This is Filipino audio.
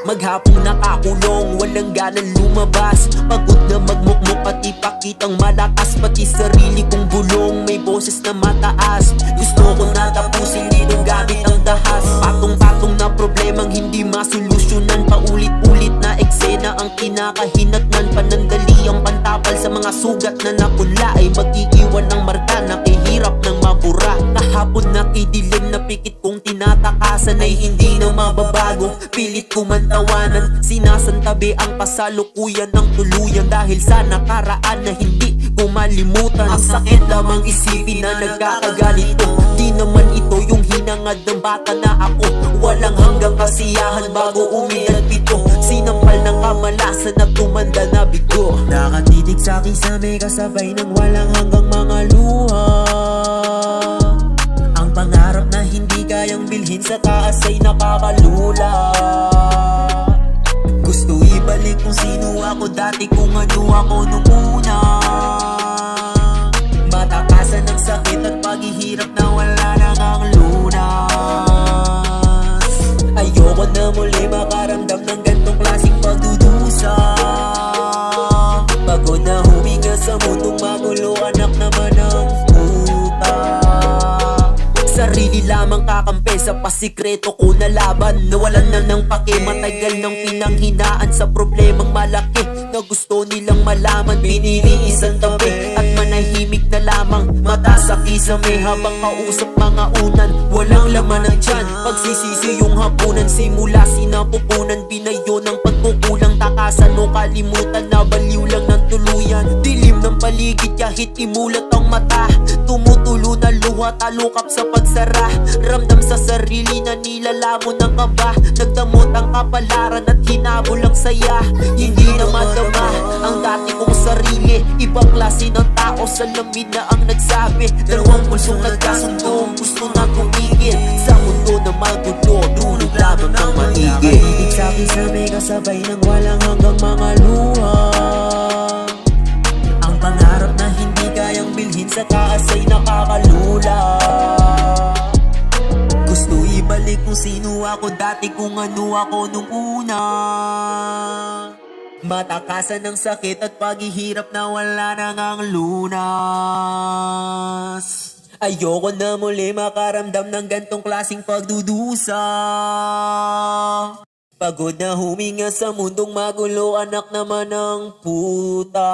Maghapong nakakulong, walang ganang lumabas. Pagod na magmukmuk at ipakitang malakas. Pati sarili kong bulong, may boses na mataas. Gusto ko na tapusin ditong gamit ang dahas. Patong-patong na problemang hindi masolusyonan. Paulit-ulit na eksena ang kinakahinatnan. Panandali ang pantapal sa mga sugat na napula. Ay mag-iiwan ng marka na kahirap ng mabura. Kahapon na kidilim na pikit kong tinatakasan ay hindi na mababago. Pilit ko man tawanan, sinasantabi ang kasalukuyan ng tuluyan. Dahil sa nakaraan na hindi ko malimutan. Ang sakit lamang isipin na nagkakaganito. Di naman ito yung hinangad ng bata na ako. Walang hanggang kasiyahan bago umidad pito. Sinampal ng kamalasan na tumanda na bigo. Nakatitig sa'kin sa may kasabay ng walang hanggang mga luha. Ang pangarap na hindi kayang bilhin sa taas ay nakakalula. Gusto ibalik kung sino ako dati, kung ano ako nung una. Matakasan ng sakit at paghihirap na wala nang ang lunas. Ayoko na muli makaramdam ng gantong klaseng pagdudusa. Pagod na huminga sa mundong magulo, anak naman ng puta. Sarili lamang kakampi sa pasikreto ko na laban. Nawalan na ng pake, matagal nang pinanghinaan sa problemang malaki na gusto nilang malaman. Pinili isang tabi at manahimik na lamang, mata sa kisame habang kausap mga unan. Walang laman ng tiyan, pagsisisi yung hapunan. Simula sinapupunan, binayo ng pagkukulang. Takasan o kalimutan na baliw lang ng tuluyan. Dilim ng paligid kahit imulat ang mata. Tumutulo na luha, talukap sa pagsara. Ramdam sa sarili na nilalamon ng kaba. Nagdamot ang kapalaran at hinabol ang saya. Hindi na madama ang dati kong sarili. Ibang klase ng tao, salamin na ang nagsabi. Dalawang pulsong nagkasundo, gusto na tumigil. Sa mundo na magulo, tulog lamang ng maigil. Nakatitig sa'kin sa may kasabay ng walang hanggang mga luha. Ang pangarap na hindi kayang bilhin sa taas ay nakakalula. Gusto ibalik kung sino ako dati, kung ano ako nung una. Matakasan ng sakit at paghihirap na wala nang ang lunas. Ayoko na muli makaramdam ng gantong klaseng pagdudusa. Pagod na huminga sa mundong magulo, anak naman ng puta.